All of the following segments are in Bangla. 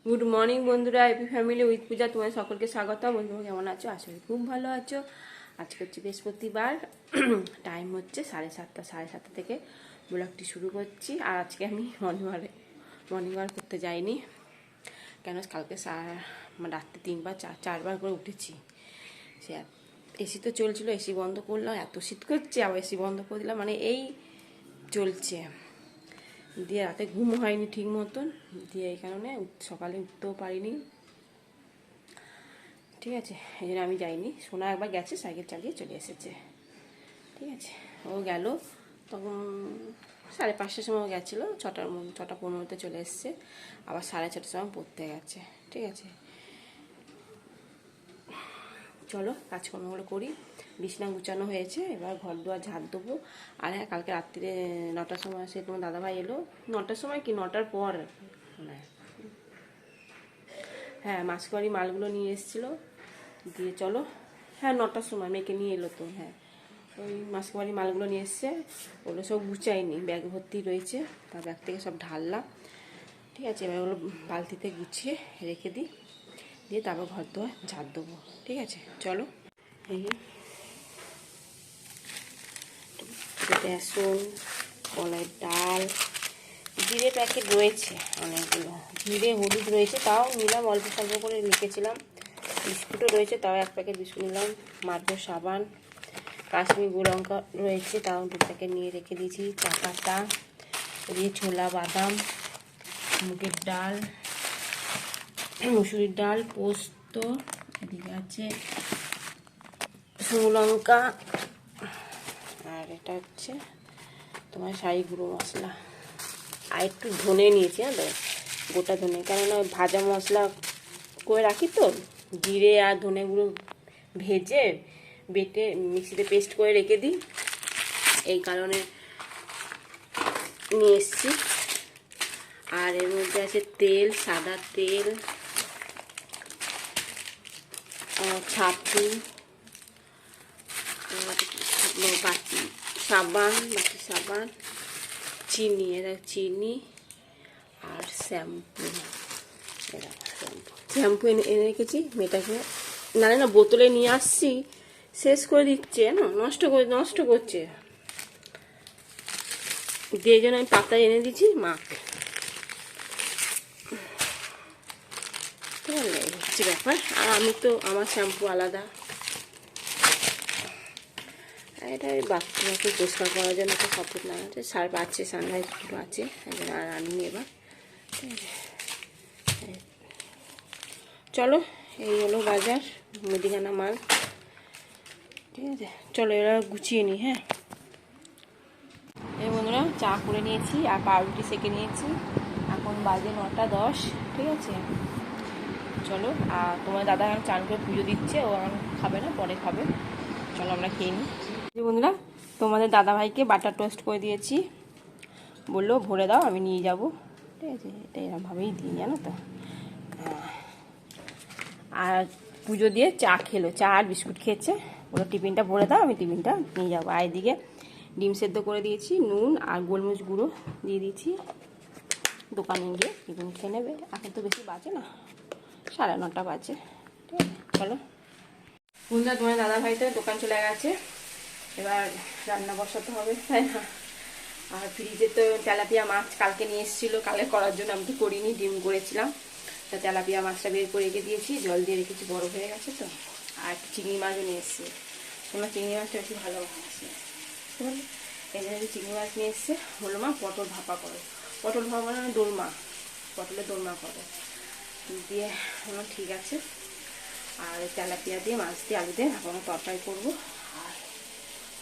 গুড মর্নিং বন্ধুরা, এপি ফ্যামিলি উইথ পূজা তোমাদের সকলকে স্বাগত। বন্ধুরা কেমন আছো? আশা করি খুব ভালো আছো। আজকে হচ্ছে বৃহস্পতিবার, টাইম হচ্ছে 7:30। 7:30 থেকে ব্লগটি শুরু করছি। আর আজকে আমি মর্নিং ওয়াক করতে যাইনি, কেন কালকে রাত্রে 3বার 4বার করে উঠেছি। সে এসি তো চলছিল, এসি বন্ধ করলাম, এত শীত করছে, আবার এসি বন্ধ করে দিলাম, মানে এই চলছে। দিয়ে রাতে ঘুম হয়নি ঠিক মতন, দিয়ে এই কারণে সকালে উঠতেও পারিনি। ঠিক আছে, এই জন্য আমি যাইনি। সোনা একবার গেছে, সাইকেল চালিয়ে চলে এসেছে। ঠিক আছে, ও গেল তখন 5:30টার সময় গেছিলো, 6:15 চলে এসছে। আবার 6:30টার সময় পড়তে গেছে। ঠিক আছে, চলো কাজকর্মগুলো করি। বিছনা গুছানো হয়েছে, এবার ঘর দুয়ার ঝাড় দেবো। আর হ্যাঁ, কালকে রাত্রিরে 9টার সময় সে তোমার দাদাভাই এলো। 9টার সময় কি 9টার পর, হ্যাঁ, মাসকাবারি মালগুলো নিয়ে এসেছিলো। দিয়ে চলো, হ্যাঁ 9টার সময় মেয়েকে নিয়ে এলো তো। হ্যাঁ, ওই মাসকাবারি মালগুলো নিয়ে এসছে, ওগুলো সব গুছাইনি, ব্যাগ ভর্তি রয়েছে, তার ব্যাগ থেকে সব ঢাললাম। ঠিক আছে, এবার ওগুলো বালতিতে গুছিয়ে রেখে দিই, দিয়ে তারপর ঘর দোয়া ঝাড় দেবো। ঠিক আছে, চলো। এই বেসন, কলাইয়ের ডাল, জিরে প্যাকেট রয়েছে অনেকগুলো, জিরে হলুদ রয়েছে, তাও নিলাম অল্প স্বল্প করে লিখেছিলাম। বিস্কুটও রয়েছে, তাও 1 প্যাকেট বিস্কুট নিলাম। মার্গো সাবান, কাশ্মীর লঙ্কা রয়েছে, তাও 2 প্যাকেট নিয়ে রেখে দিয়েছি। চা পাতা, দিয়ে ছোলা বাদাম, মুগের ডাল, মুসুরির ডাল, পোস্ত, এদিকে আছে শুকনো লঙ্কা, আর এটা হচ্ছে তোমার শাহি গুঁড়ো মশলা। আর একটু ধনে নিয়েছি, হ্যাঁ তো গোটা ধনে, কেননা ভাজা মশলা করে রাখি তো, জিরে আর ধনে গুঁড়ো ভেজে বেটে মিক্সিতে পেস্ট করে রেখে দিই, এই কারণে নিয়ে এসছি। আর এর মধ্যে আছে তেল, সাদা তেল, ছাতু, বাটি সাবান, চিনি, এরা চিনি, আর শ্যাম্পু। শ্যাম্পু এনে রেখেছি মেয়েটাকে, না বোতলে নিয়ে আসছি, শেষ করে দিচ্ছে না, নষ্ট করছে, যে জন্য আমি পাতায় এনে দিচ্ছি মাকে। হচ্ছে ব্যাপার। আর আমি তো আমার শ্যাম্পু আলাদা, এটা বাথরুমকে পরিষ্কার করার জন্য একটা সাপোর্ট না আছে, সার্ফ আছে, সানলাইট পুরো আছে, আর আনিনি এবার। চলো, এই হলো বাজার, মুদিখানা মাল। ঠিক আছে, চলো এরা গুছিয়ে নিই। হ্যাঁ, এই বন্ধুরা চা করে নিয়েছি আর পাউরুটি সেঁকে নিয়েছি, এখন বাজে 9:10। ঠিক আছে, চলো। আর তোমার দাদা এখন চান করে পুজো দিচ্ছে, ও এখন খাবে না, পরে খাবে। চলো আমরা খেয়ে নিই। বন্ধুরা, তোমাদের দাদাভাইকে বাটার টোস্ট করে দিয়েছি, বললো ভরে দাও, আমি নিয়ে যাব। ঠিক আছে, এটা এরকমভাবেই দিই, জানো তো। আর পুজো দিয়ে চা খেলো, চা আর বিস্কুট খেয়েছে, ওরা টিফিনটা ভরে দাও, আমি টিফিনটা নিয়ে যাবো। আর এদিকে ডিম সেদ্ধ করে দিয়েছি, নুন আর গোলমরিচ গুঁড়ো দিয়ে দিয়েছি, দোকানে গিয়ে টিফিন খেয়ে নেবে। এখন তো বেশি বাজে না, 9:30 বাজে। ঠিক আছে, চলো। বন্ধুরা, তোমার দাদাভাই তো দোকান চলে গেছে, এবার রান্না বসাতে হবে, তাই না। আর ফ্রিজে তো তেলাপিয়া মাছ কালকে নিয়ে এসেছিলো, কালকে করার জন্য আমি তো করিনি, ডিম করেছিলাম। তা তেলাপিয়া মাছটা বের করে রেখে দিয়েছি, জল দিয়ে রেখেছি, বড় হয়ে গেছে তো। আর একটু চিংড়ি মাছও নিয়ে এসছে, তোমরা চিংড়ি মাছটা বেশি ভালোবাসে, এই জন্য চিংড়ি মাছ নিয়ে এসছে। বললো মা পটল ভাপা করো, পটল ভাপা মানে দোলমা, পটলের দোলমা করো। দিয়ে আমার ঠিক আছে। আর তেলাপিয়া দিয়ে, মাছ দিয়ে, আলু দিয়ে এখন তরকারি করবো, আর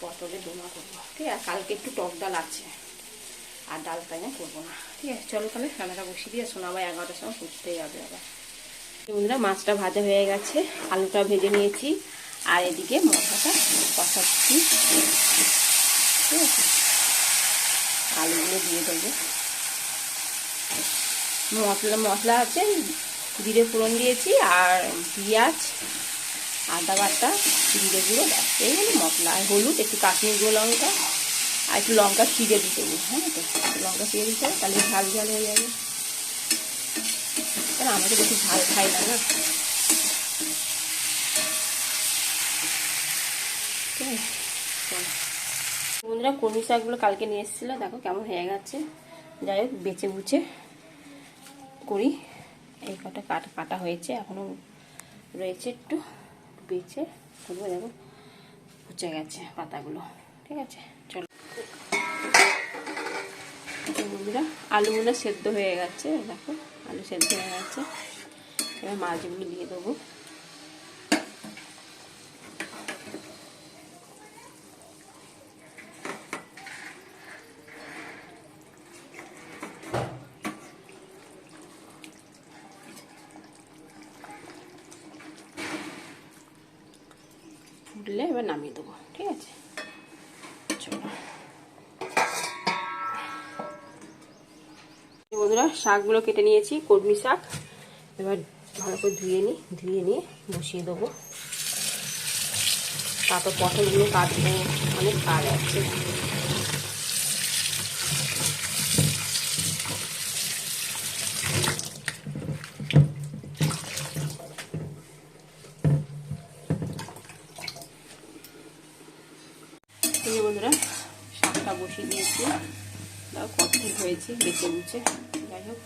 পটলের দোলমা করবো। ঠিক আছে, কালকে একটু টক ডাল আছে, আর ডাল তাই না করবো না। ঠিক আছে, চলো তাহলে রান্নাটা বসিয়ে দিয়ে শোনাবাই 11টার সময় করতেই যাবে আবার। বন্ধুরা, মাছটা ভাজা হয়ে গেছে, আলুটা ভেজে নিয়েছি, আর এদিকে মশলাটা কষাচ্ছি। ঠিক আছে, আলুগুলো দিয়ে দেবো। মশলা আছে, জিরে ফোড়ন দিয়েছি, আর পেঁয়াজ, আদা বাটা, জিরে গুঁড়ো, ব্যাস এই হলো মশলা। আর হলুদ, একটু কাশ্মীর গুঁড়ো লঙ্কা, আর একটু লঙ্কা ছিঁড়ে দিতে হবে। হ্যাঁ তো, লঙ্কা ছিঁড়ে দিতে হবে, তাহলে ঝাল ঝাল হয়ে যাবে। আমরা তো বেশি ঝাল খাই না, না? বন্ধুরা কলমি শাকগুলো কালকে নিয়ে এসেছিলো, দেখো কেমন হয়ে গেছে। যাই হোক বেছে বুছে করি। এই কটা কাটা হয়েছে, এখনো রয়েছে একটু বেছে করবো। দেখো পচে গেছে পাতাগুলো, ঠিক আছে। চলো বন্ধুরা আলুগুলো সেদ্ধ হয়ে গেছে, দেখো আলু সেদ্ধ হয়ে গেছে। এবার মাছগুলো দিয়ে দেবো। ফুটলে এবার নামিয়ে দেবো, ঠিক আছে। চলো বন্ধুরা শাকগুলো কেটে নিয়েছি, কলমি শাক। এবার ভালো করে ধুয়ে নিয়ে বসিয়ে দেবো। তারপর পটলগুলো কাটবো, অনেক কাজ আছে। বন্ধুরা শাকটা বসিয়ে দিয়েছি, কত হয়েছে বেছে বুঝে। যাই হোক,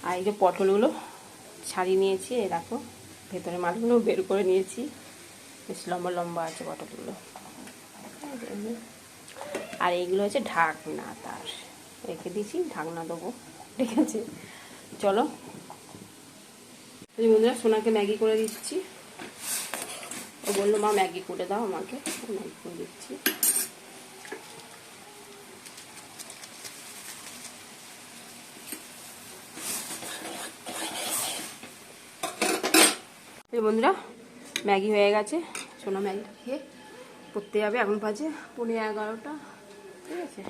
আর এই যে পটলগুলো ছাড়িয়ে নিয়েছি, এই দেখো ভেতরে মাছগুলো বের করে নিয়েছি, বেশ লম্বা লম্বা আছে পটলগুলো। আর এইগুলো হচ্ছে ঢাকনা, তার রেখে দিয়েছি, ঢাকনা দেবো, ঠিক আছে। চলো বন্ধুরা সোনাকে ম্যাগি করে দিচ্ছি। ও বললো মা ম্যাগি করে দাও আমাকে, ম্যাগি করে দিচ্ছি। বন্ধুরা ম্যাগি হয়ে গেছে, সোনা ম্যাগি খেয়ে পড়তে যাবে। এখন বাজে 11:30, ঠিক আছে।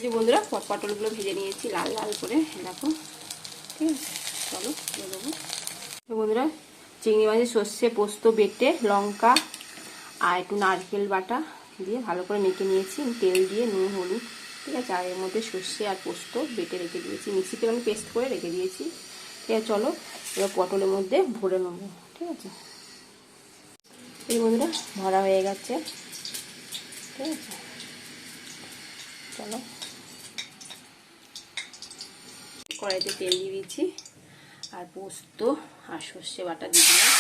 যে বন্ধুরা পটলগুলো ভেজে নিয়েছি লাল লাল করে, দেখো, ঠিক আছে। চলো দিয়ে দেবো। বন্ধুরা চিংড়ি মাছের সর্ষে পোস্ত বেটে লঙ্কা আর একটু নারকেল বাটা দিয়ে ভালো করে মেখে নিয়েছি, তেল দিয়ে নুন হলুদ, ঠিক আছে। আর এর মধ্যে সর্ষে আর পোস্ত বেটে রেখে দিয়েছি, মিক্সিতে আমি পেস্ট করে রেখে দিয়েছি, ঠিক আছে। চলো এবার পটলের মধ্যে ভরে নেবো, ঠিক আছে। এই বন্ধুরা ভরা হয়ে গেছে, ঠিক আছে। চলো কড়াইতে তেল দিয়ে দিয়েছি, আর পোস্ত আর সর্ষে বাটা দিয়ে দিলাম।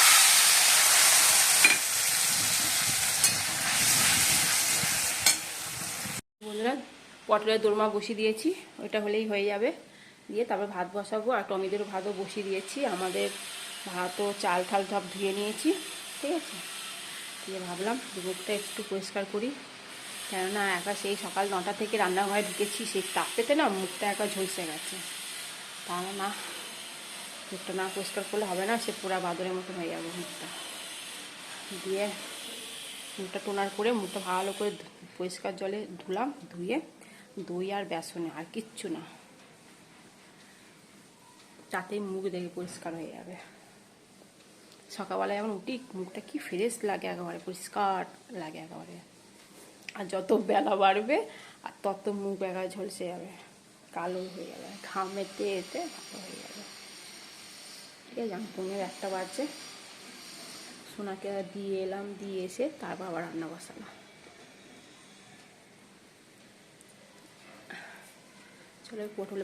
বন্ধুরা পটলের দোরমা বসিয়ে দিয়েছি, ওইটা হলেই হয়ে যাবে। দিয়ে তারপর ভাত বসাবো, আর টমেটোর ভাতও বসিয়ে দিয়েছি। আমাদের ভাতও চাল ঠাল সব ধুয়ে নিয়েছি, ঠিক আছে। দিয়ে ভাবলাম মুখটা একটু পরিষ্কার করি, কেননা একা সেই সকাল 9টা থেকে রান্নাঘরে ঢুকেছি, সেই তাপেতে না মুখটা একা ঝলসে গেছে। তা না মুখটা না পরিষ্কার করলে হবে না, সে পুরা বাদরের মতো হয়ে যাবে মুখটা। দিয়ে মুখটা টোনার করে মুখটা ভালো করে পরিষ্কার জলে ধুলাম, ধুয়ে দই আর বেসনে, আর কিচ্ছু না, তাতেই মুখ দেখে পরিষ্কার হয়ে যাবে। সকালবেলায় যখন উঠি মুখটা কি ফ্রেশ লাগে, একেবারে পরিষ্কার লাগে একেবারে। আর যত বেলা বাড়বে আর তত মুখ একেবারে ঝলসে যাবে, কালো হয়ে যাবে, ঘামেতে এতে ভালো হয়ে যাবে, ঠিক আছে। আমি 1:30 বাজছে, সোনাকে দিয়ে এলাম, দিয়ে এসে তারপর আবার রান্না বসালাম। চলো পটল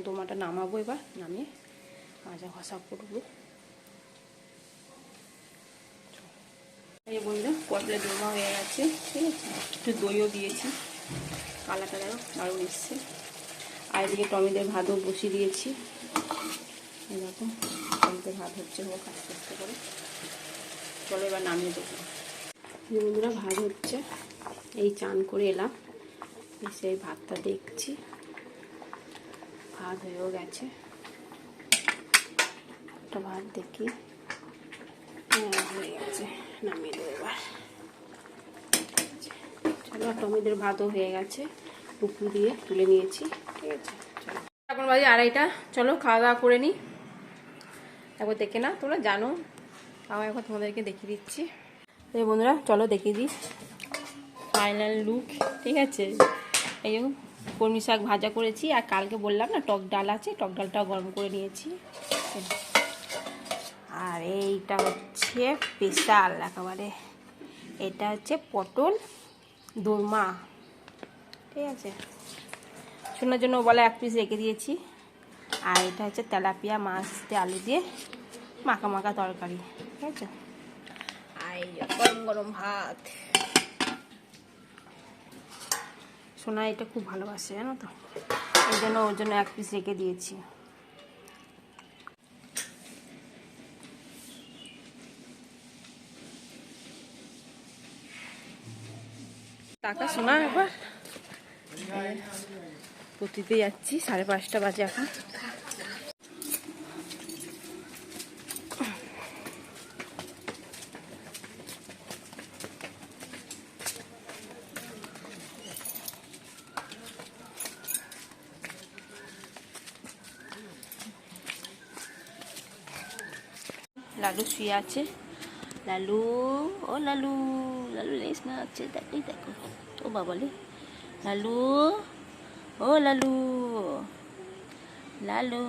দোমাটা নামাবো, এবার নামিয়ে ভাজা ঘষা করবো। এই বন্ধুরা পটলের দোরমা হয়ে গেছে, ঠিক আছে। একটু দইও দিয়েছি, কালারটা দেখো দারুণ এসছে। আর এদিকে টমেটোর ভাতও বসিয়ে দিয়েছি, এরকম টমেটোর ভাত হচ্ছে, হোক আস্তে আস্তে করে। চলো এবার নামিয়ে দেবো। বন্ধুরা ভাত হচ্ছে, এই চান করে এলাম, সেই ভাতটা দেখছি, ভাত হয়েও গেছে। একটা ভাত দেখি, হ্যাঁ হয়ে গেছে, নামিয়ে দেবো এবার। চলো টমেটোর ভাতও হয়ে গেছে, পুকুর দিয়ে তুলে নিয়েছি, ঠিক আছে। চলো এখন বাজে 2:30, চলো খাওয়া দাওয়া করে নিই। একবার দেখে না, তোমরা জানো, তাও একবার তোমাদেরকে দেখিয়ে দিচ্ছি। বন্ধুরা চলো দেখিয়ে দিই ফাইনাল লুক, ঠিক আছে। এই কলমি শাক ভাজা করেছি, আর কালকে বললাম না টক ডাল আছে, টক ডালটাও গরম করে নিয়েছি। আর এইটা হচ্ছে স্পেশাল একেবারে, এটা হচ্ছে পটল দোরমা, ঠিক আছে। শোনার জন্য বলে 1 পিস রেখে দিয়েছি। আর এটা হচ্ছে তেলাপিয়া মাছ দিয়ে আলু দিয়ে মাখা মাখা তরকারি, ঠিক আছে। আর এই গরম গরম ভাত, সোনা এটা খুব ভালোবাসে জানো তো, এই জন্য ওর জন্য 1 পিস রেখে দিয়েছি। টাকা শোনা এবার পতিতে যাচ্ছি, 5:30 বাজে এখন। লালু শুয়ে আছে, লালু ও লালু, লালু লেস না আছে, দেখই দেখো ও বাবালে, লালু ও লালু, লালু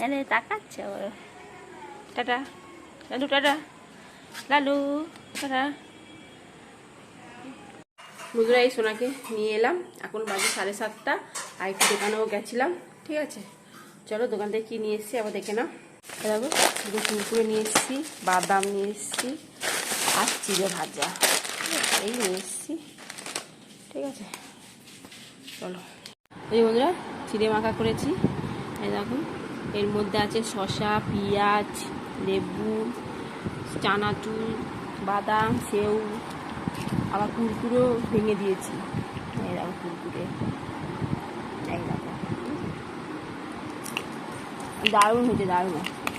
এনে তাকাচ্ছে ওর। Tata Lalu, tata Lalu, tata. বন্ধুরা এই সোনাকে নিয়ে এলাম, এখন বাজে 7:30, আর একটু দোকানেও গেছিলাম, ঠিক আছে। চলো দোকান থেকে কী নিয়ে এসেছি আবার দেখে নাও। দেখো দুটো কুরকুরে নিয়ে এসেছি, বাদাম নিয়ে এসেছি, আর চিড়ে ভাজা, এই নিয়ে এসেছি, ঠিক আছে। চলো এই বন্ধুরা চিড়ে মাখা করেছি, এই দেখো এর মধ্যে আছে শসা, পেঁয়াজ, লেবু, চানাচুর, বাদাম, সেউ, আবার কুরকুরেও ভেঙে দিয়েছি, এই দেখো কুরকুরে, এই দেখো দারুণ হয়েছে, দারুণ।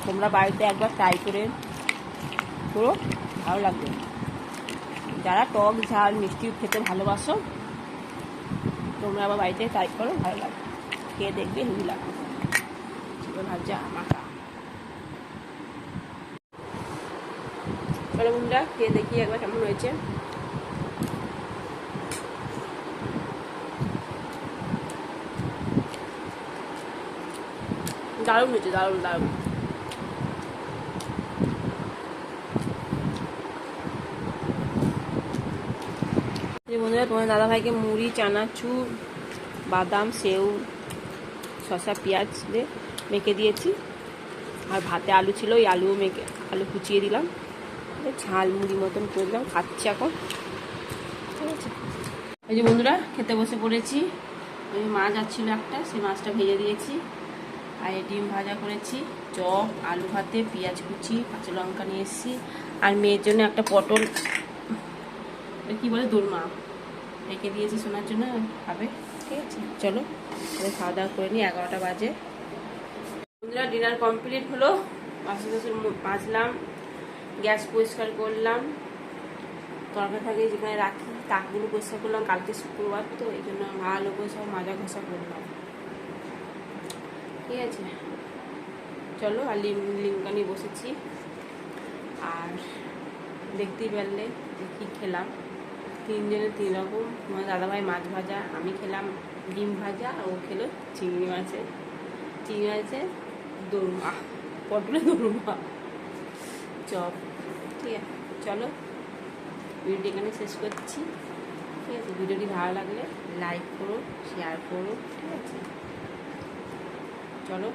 তোমরা বাড়িতে একবার ট্রাই করে পুরো ভালো লাগবে। যারা টক ঝাল মিষ্টি খেতে ভালোবাসো তোমরা আবার বাড়িতে ট্রাই করো, ভালো লাগবে, খেয়ে দেখবে হেভি লাগবে। ভাজা মাখা, চলো বন্ধুরা খেয়ে দেখি একবার কেমন হয়েছে। দারুণ হয়েছে, দারুণ দারুণ। বন্ধুরা তোমার দাদাভাইকে মুড়ি, চানাচুর, বাদাম, সেউ, শসা, পেঁয়াজ দিয়ে মেখে দিয়েছি, আর ভাতে আলু ছিল, ওই আলুও মেখে আলু কুচিয়ে দিলাম, ঝাল মুড়ি মতন করে দিলাম, খাচ্ছি এখন, ঠিক আছে। এই যে বন্ধুরা খেতে বসে পড়েছি, ওই মাছ যাচ্ছিলো একটা, সেই মাছটা ভেজে দিয়েছি, আর ডিম ভাজা করেছি, চপ, আলু ভাতে, পেঁয়াজ কুচি, কাঁচা লঙ্কা নিয়ে এসেছি, আর মেয়ের জন্য একটা পটল কি বলে দোরমা রেখে দিয়েছি শোনার জন্য, খাবে, ঠিক আছে। চলো খাওয়া দাওয়া করে নিই, 11টা বাজে। বন্ধুরা ডিনার কমপ্লিট হলো, বাসন টাসন মাজলাম, গ্যাস পরিষ্কার করলাম, তরকারি থাকে যেখানে রাখি তাকগুলো পরিষ্কার করলাম, কালকে শুক্রবার তো এই জন্য ভালো করে সব মাজা ঘষা করলাম, ঠিক আছে। চলো আর লিঙ্কা নিয়ে বসেছি, আর দেখতেই পারলে কী খেলাম, 3 জনের 3 রকম। তোমার দাদাভাই মাছ ভাজা, আমি খেলাম ডিম ভাজা, আর ও খেলো চিংড়ি মাছের দোরমা, পটলের দোরমা, চপ, ঠিক আছে। চলো ভিডিওটি এখানে শেষ করছি, ঠিক আছে। ভিডিওটি ভালো লাগলে লাইক করো, শেয়ার করো, ঠিক আছে। চলো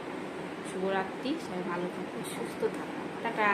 শুভরাত্রি, সবাই ভালো থাকো, সুস্থ থাকো, টাটা।